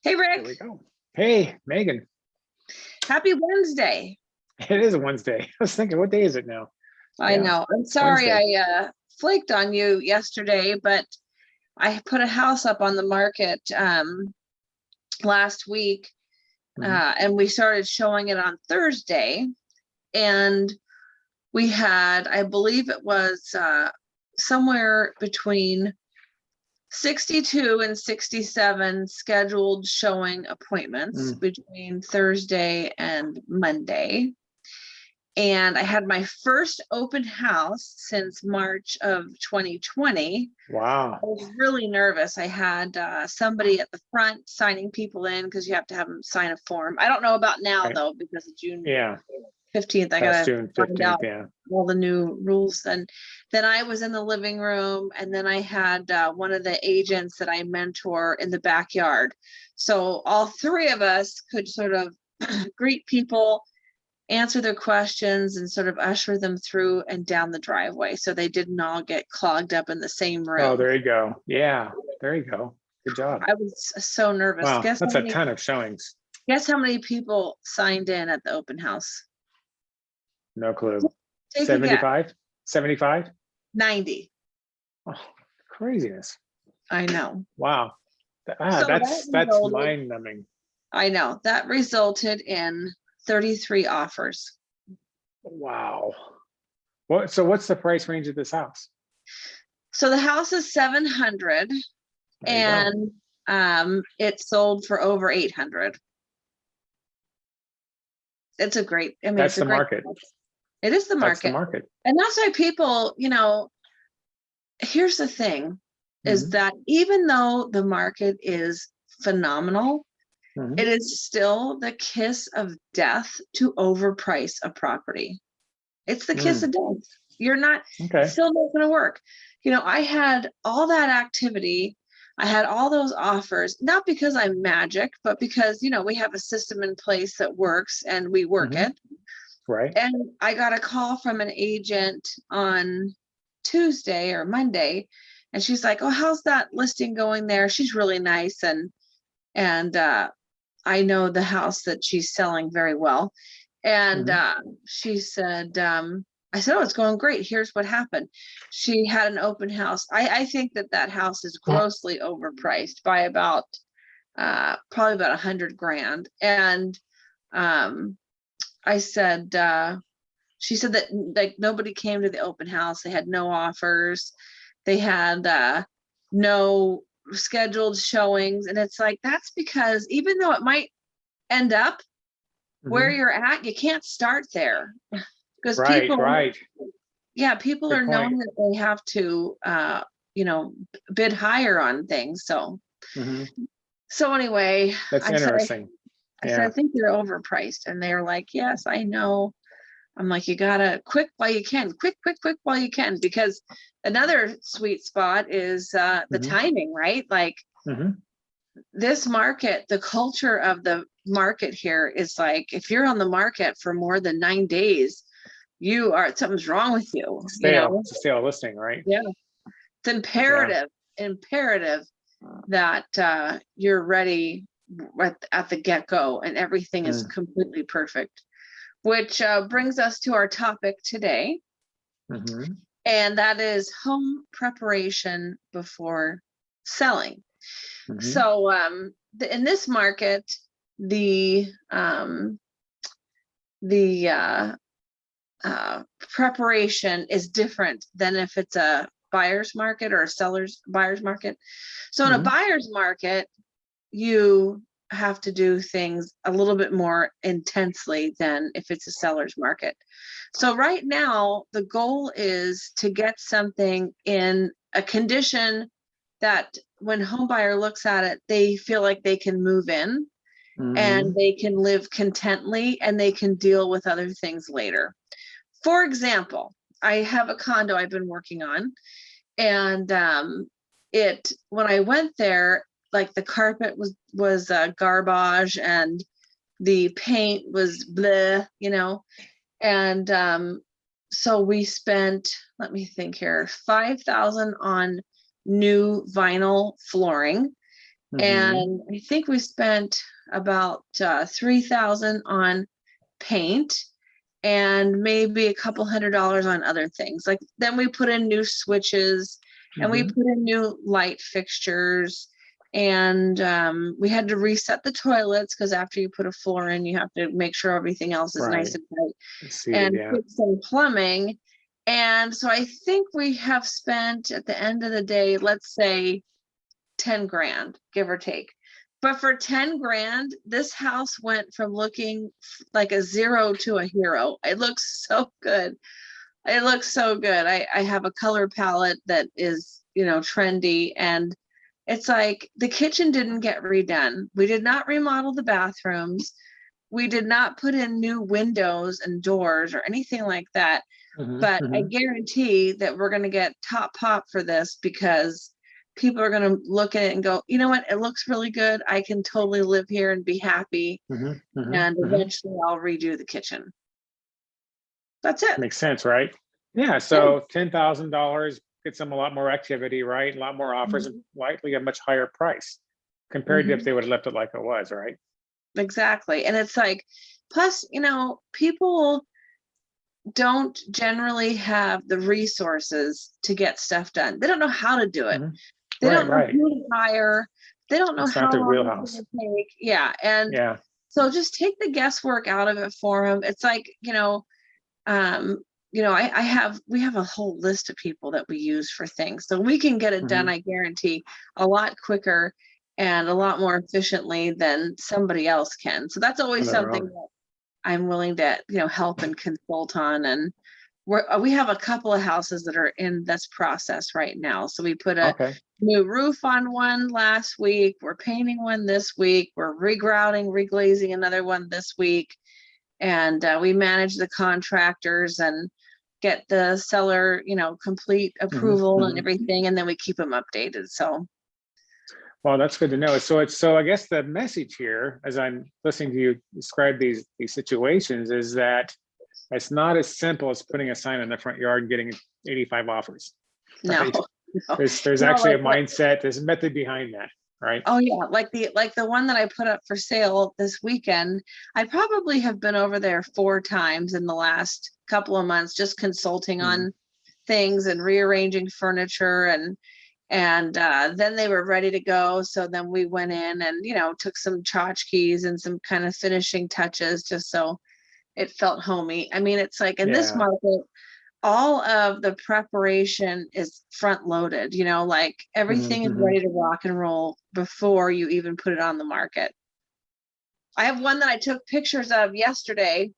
Hey, There we Rick. go. Hey, Megan. Happy Wednesday. It is a Wednesday. I was thinking, what day is it now? I Yeah, know. I'm it's sorry Wednesday. I flaked on you yesterday, but I put a house up on the market last week, Mhm. and we started showing it on Thursday. And we had, I believe it was somewhere between 62 and 67 scheduled showing appointments Mm. between Thursday and Monday. And I had my first open house since March of 2020. I Wow. was really nervous. I had somebody at the front signing people in because you have to have them sign a form. I don't know about now Right. though, because of June Yeah, 15th. I past gotta June find 15th. out Yeah. all the new rules. And then I was in the living room, and then I had one of the agents that I mentor in the backyard. So all three of us could sort of greet people, answer their questions, and sort of usher them through and down the driveway so they didn't all get clogged up in the same Oh, room. there you go. Yeah, there you go. Good job. I was so nervous. Wow, that's a ton of showings. Guess how many people signed in at the open house? No clue. Take a guess. 75? 75? 90. Oh, craziness. I know. Wow. So That's mind numbing. I know that resulted in 33 offers. Wow. What's the price range of this house? So the house is 700, There you go. and it sold for over 800. It's a great, I mean, That's it's a the great market. house. It is the That's the market. market. And that's why people, here's the thing, is Mhm. that even though the market is phenomenal, Mhm. it is still the kiss of death to overprice a property. It's the kiss Mm. of death. You're not, it's Okay. still not going to work. I had all that activity. I had all those offers, not because I'm magic, but because, we have a system in place that works and we work Mhm. it. Right. And I got a call from an agent on Tuesday or Monday, and she's like, "Oh, how's that listing going there?" She's really nice, and I know the house that she's selling very well. And Mhm. she said, I said, "Oh, it's going great. Here's what happened." She had an open house. I think that house is grossly overpriced by about probably about 100 grand. And um, I said, she said that like nobody came to the open house. They had no offers. They had no scheduled showings. And it's like, that's because even though it might end up where Mhm. you're at, you can't start there because Right. people, Right. yeah, people Good are point. knowing that they have to, you know, bid higher on things. Mhm. So anyway, That's I said, interesting. I Yeah. think you're overpriced. And they're like, yes, I know. I'm like, you gotta quick while you can, quick while you can, because another sweet spot is the Mhm. timing, right? Like Mhm. this market, the culture of the market here is like, if you're on the market for more than 9 days, something's wrong with you, Stale. It's a stale listing, right? Yeah. It's Yeah. imperative that you're ready at the get-go and everything is Mm. completely perfect. Which brings us to our topic today, Mhm. and that is home preparation before selling. Mhm. So in this market, the the preparation is different than if it's a buyer's market or a seller's buyer's market. So in a Mhm. buyer's market, you have to do things a little bit more intensely than if it's a seller's market. So right now, the goal is to get something in a condition that when home buyer looks at it, they feel like they can move in and Mhm. they can live contently and they can deal with other things later. For example, I have a condo I've been working on, and when I went there, like the carpet was garbage and the paint was bleh, and so we spent, let me think here, 5,000 on new vinyl flooring. And I think we spent about $3,000 on paint and maybe a couple $100 on other things. Like then we put in new switches and we put in new light fixtures, and we had to reset the toilets because after you put a floor in, you have to make sure everything else is nice Right. and tight, See, and yeah. fix some plumbing. And so I think we have spent at the end of the day, let's say 10 grand, give or take. But for 10 grand, this house went from looking like a zero to a hero. It looks so good. It looks so good. I have a color palette that is, you know, trendy, and it's like the kitchen didn't get redone. We did not remodel the bathrooms. We did not put in new windows and doors or anything like that. But I guarantee that we're going to get top pop for this, because people are going to look at it and go, you know what, it looks really good. I can totally live here and be happy. And eventually I'll redo the kitchen. That's it. Makes sense, right? Yeah, so $10,000 gets them a lot more activity, right? A lot more offers, and likely a much higher price compared to if they would have left it like it was, right? Exactly. And it's like, plus, you know, people don't generally have the resources to get stuff done. They don't know how to do it. They don't know who to hire. They don't know It's not how their long it's wheelhouse. going to take. Yeah. And Yeah. so just take the guesswork out of it for them. It's like, we have a whole list of people that we use for things. So we can get it done, I guarantee, a lot quicker and a lot more efficiently than somebody else can. So that's always something that I'm willing to, help and consult on. And we have a couple of houses that are in this process right now. So we put a new roof on one last week. We're painting one this week. We're regrouting, reglazing another one this week. And we manage the contractors and get the seller, complete approval and everything. And then we keep them updated. So. Well, that's good to know. So I guess the message here, as I'm listening to you describe these situations, is that it's not as simple as putting a sign in the front yard and getting 85 offers. Right? No. There's actually a mindset, there's a method behind that, right? Oh yeah, like the one that I put up for sale this weekend. I probably have been over there 4 times in the last couple of months, just consulting on things and rearranging furniture, and then they were ready to go. So then we went in and, took some tchotchkes and some kind of finishing touches just so it felt homey. I mean, it's like in this market, all of the preparation is front loaded, like everything is ready to rock and roll before you even put it on the market. I have one that I took pictures of yesterday,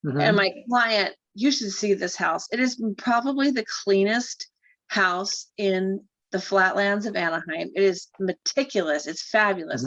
and my client, you should see this house. It is probably the cleanest house in the flatlands of Anaheim. It is meticulous. It's fabulous.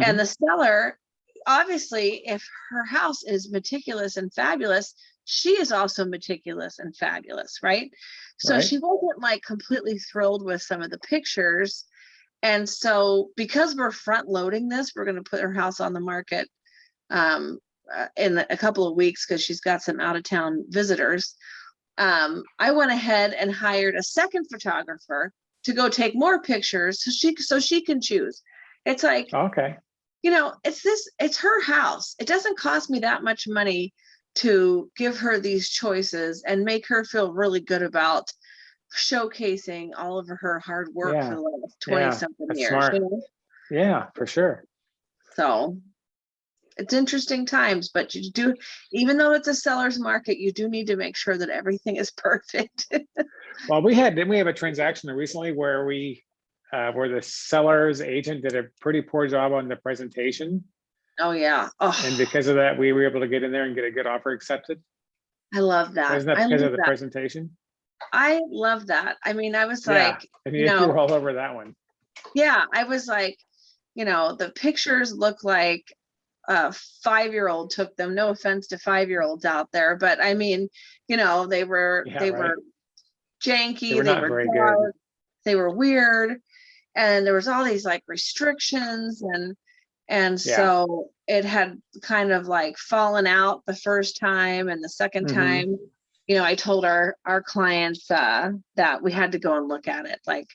And the seller, obviously, if her house is meticulous and fabulous, she is also meticulous and fabulous, right? So she wasn't like completely thrilled with some of the pictures. And so because we're front loading this, we're going to put her house on the market in a couple of weeks because she's got some out of town visitors. I went ahead and hired a second photographer to go take more pictures so she can choose. It's like, it's her house. It doesn't cost me that much money to give her these choices and make her feel really good about showcasing all of her hard work for the last 20 something years. Smart. Yeah, for sure. So it's interesting times, but you do, even though it's a seller's market, you do need to make sure that everything is perfect. Well, didn't we have a transaction recently where where the seller's agent did a pretty poor job on the presentation? Oh yeah. Oh. And because of that, we were able to get in there and get a good offer accepted. I love that. Isn't that because of the presentation? I love that. I mean, I was like, I mean, you were all over that one. Yeah, I was like, the pictures look like a 5-year-old took them. No offense to 5-year-olds out there, but I mean, they were janky, they were dark, they were weird, and there was all these like restrictions, and so it had kind of like fallen out the first time, and the second time, I told our clients that we had to go and look at it. Like,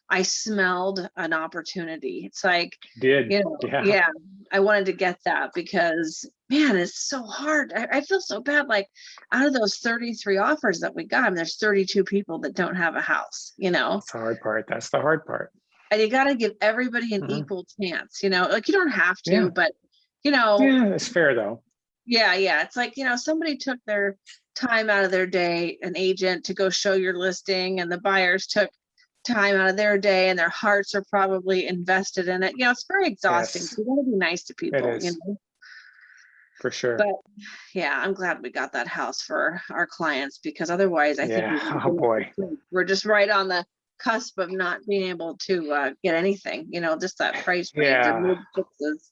I smelled an opportunity. It's like, Did, you know, yeah, yeah, I wanted to get that because man, it's so hard. I feel so bad. Like out of those 33 offers that we got, I mean, there's 32 people that don't have a house, you know, that's the hard part. That's the hard part. and you got to give everybody an Mhm. equal chance, you know, like you don't have Yeah, to, but you know, yeah, it's fair though. yeah. It's like, you know, somebody took their time out of their day, an agent, to go show your listing, and the buyers took time out of their day and their hearts are probably invested in it. You know, it's very exhausting. Yes, So you want to be nice to it people, you is, know. for sure. But yeah, I'm glad we got that house for our clients because otherwise I think we would Yeah, have oh been at the boy. point. We're just right on the cusp of not being able to get anything, you know, just that price range or Yeah. mid sixes.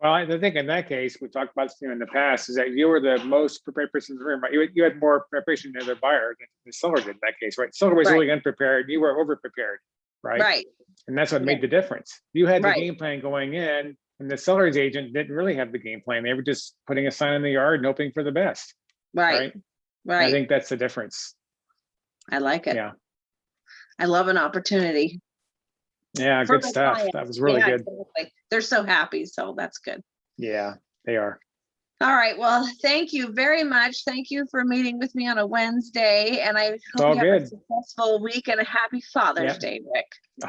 Well, I think in that case, we talked about this in the past, is that you were the most prepared person in the room, right? You had more preparation than the buyer than the seller did in that case, right? Seller was Right, really unprepared, you were over prepared, right? right, And that's what yeah, made the difference. You had the right, game plan going in, and the seller's agent didn't really have the game plan. They were just putting a sign in the yard and hoping for the best, right, right? I right. think that's the difference. I like it. Yeah. I love an opportunity Yeah, for good my stuff. That clients. was really Yeah, good. exactly. They're so happy, so that's good. Yeah, they are. All right. Well, thank you very much. Thank you for meeting with me on a Wednesday, and I It's hope all you have a good. successful week and a happy Father's Yeah. Day, Rick.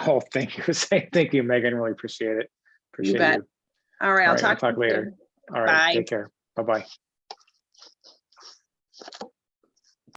Oh, thank you. Thank you, Megan. Really appreciate it. You Appreciate bet. you. All right. All I'll right, we'll talk to talk you later. soon. All right, Bye. take care. Bye-bye.